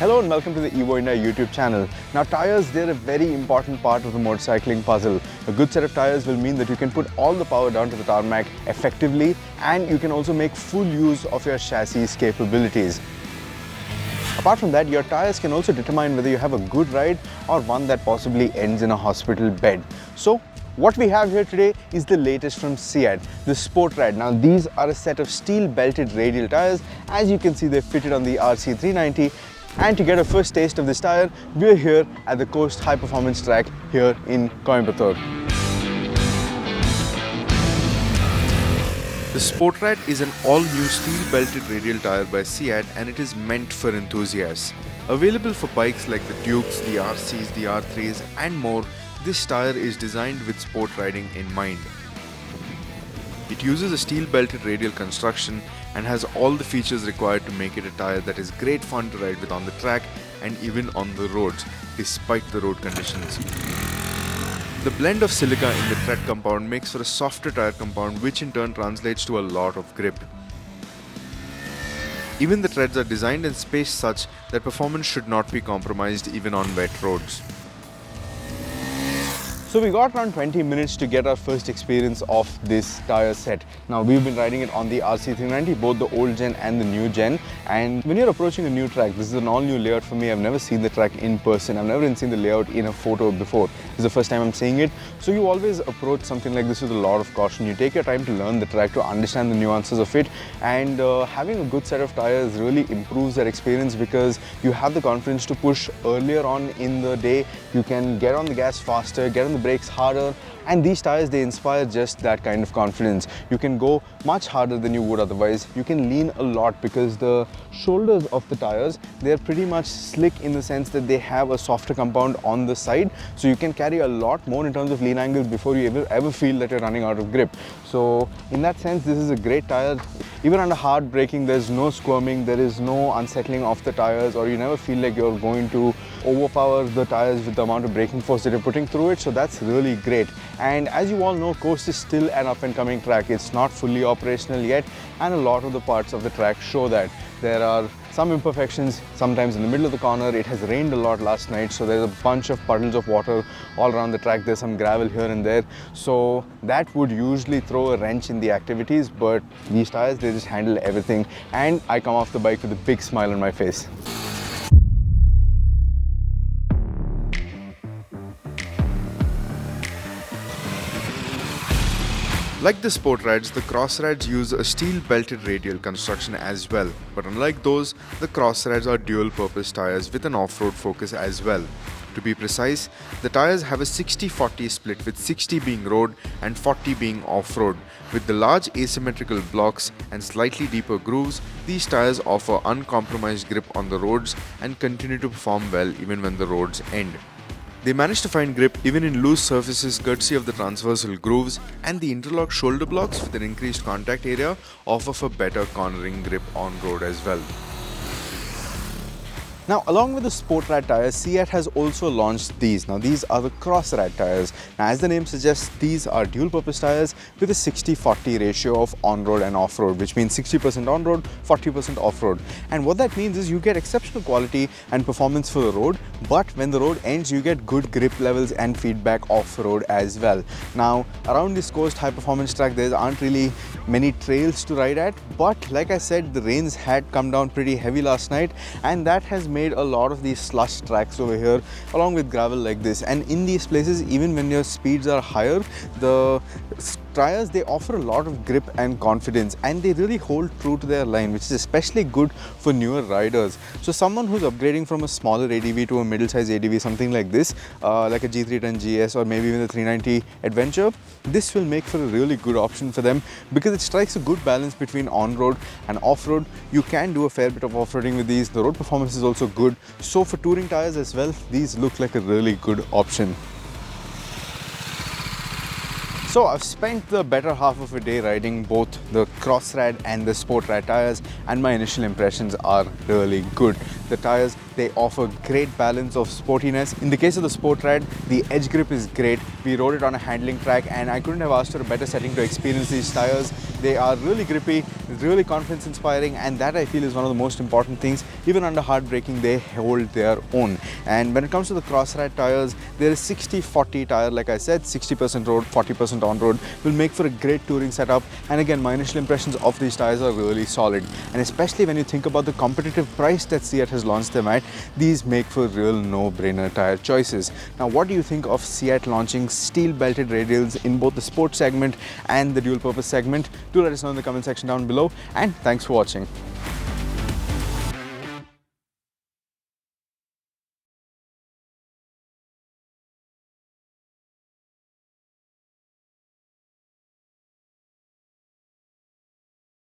Hello and welcome to the Evo India YouTube channel. Now tyres, they're a very important part of the motorcycling puzzle. A good set of tyres will mean that you can put all the power down to the tarmac effectively, and you can also make full use of your chassis capabilities. Apart from that, your tyres can also determine whether you have a good ride or one that possibly ends in a hospital bed. So what we have here today is the latest from Ceat, the SportRad. Now these are a set of steel belted radial tyres. As you can see, they're fitted on the RC390. And to get a first taste of this tyre, we're here at the Coast High Performance track here in Coimbatore. The SportRad is an all-new steel-belted radial tyre by Ceat, and it is meant for enthusiasts. Available for bikes like the Dukes, the RCs, the R3s and more, this tyre is designed with sport riding in mind. It uses a steel-belted radial construction and has all the features required to make it a tyre that is great fun to ride with on the track and even on the roads, despite the road conditions. The blend of silica in the tread compound makes for a softer tyre compound, which in turn translates to a lot of grip. Even the treads are designed and spaced such that performance should not be compromised even on wet roads. So we got around 20 minutes to get our first experience of this tyre set. Now we've been riding it on the RC390, both the old gen and the new gen. And when you're approaching a new track, this is an all new layout for me. I've never seen the track in person. I've never even seen the layout in a photo before. This is the first time I'm seeing it. So you always approach something like this with a lot of caution. You take your time to learn the track, to understand the nuances of it. And having a good set of tyres really improves that experience, because you have the confidence to push earlier on in the day. You can get on the gas faster, get on the brakes harder, and these tyres, they inspire just that kind of confidence. You can go much harder than you would otherwise. You can lean a lot because the shoulders of the tyres, they're pretty much slick in the sense that they have a softer compound on the side, so you can carry a lot more in terms of lean angle before you ever feel that you're running out of grip. So in that sense, this is a great tyre. Even under hard braking, there's no squirming, there is no unsettling of the tyres, or you never feel like you're going to overpower the tyres with the amount of braking force that you're putting through it. So that's really great. And as you all know, Coast is still an up and coming track. It's not fully operational yet, and a lot of the parts of the track show that. There are some imperfections, sometimes in the middle of the corner. It has rained a lot last night, so there's a bunch of puddles of water all around the track. There's some gravel here and there, so that would usually throw a wrench in the activities, but these tyres, they just handle everything, and I come off the bike with a big smile on my face. Like the SportRads, the CrossRads use a steel-belted radial construction as well, but unlike those, the CrossRads are dual-purpose tyres with an off-road focus as well. To be precise, the tyres have a 60-40 split, with 60 being road and 40 being off-road. With the large asymmetrical blocks and slightly deeper grooves, these tyres offer uncompromised grip on the roads and continue to perform well even when the roads end. They manage to find grip even in loose surfaces courtesy of the transversal grooves, and the interlock shoulder blocks with an increased contact area offer for better cornering grip on road as well. Now, along with the SportRad tyres, Ceat has also launched these. Now, these are the CrossRad tyres. Now, as the name suggests, these are dual-purpose tyres with a 60-40 ratio of on-road and off-road, which means 60% on-road, 40% off-road. And what that means is you get exceptional quality and performance for the road, but when the road ends, you get good grip levels and feedback off-road as well. Now, around this Coast high-performance track, there aren't really many trails to ride at, but like I said, the rains had come down pretty heavy last night, and that has made a lot of these slush tracks over here along with gravel like this. And in these places, even when your speeds are higher, the tyres, they offer a lot of grip and confidence, and they really hold true to their line, which is especially good for newer riders. So someone who's upgrading from a smaller ADV to a middle-size ADV, something like this, like a G310 GS or maybe even the 390 Adventure, this will make for a really good option for them, because it strikes a good balance between on-road and off-road. You can do a fair bit of off-roading with these. The road performance is also good. So for touring tyres as well, these look like a really good option. So I've spent the better half of a day riding both the CrossRad and the SportRad tires, and my initial impressions are really good. The tires, they offer great balance of sportiness. In the case of the SportRad, the edge grip is great. We rode it on a handling track and I couldn't have asked for a better setting to experience these tires. They are really grippy, really confidence inspiring, and that I feel is one of the most important things. Even under hard braking, they hold their own. And when it comes to the CrossRad tires, there is 60-40 tire, like I said, 60% road, 40% on road, will make for a great touring setup. And again, my initial impressions of these tires are really solid. And especially when you think about the competitive price that Ceat has launched them at, these make for real no-brainer tire choices. Now, what do you think of Ceat launching steel-belted radials in both the sports segment and the dual-purpose segment? Do let us know in the comment section down below, and thanks for watching.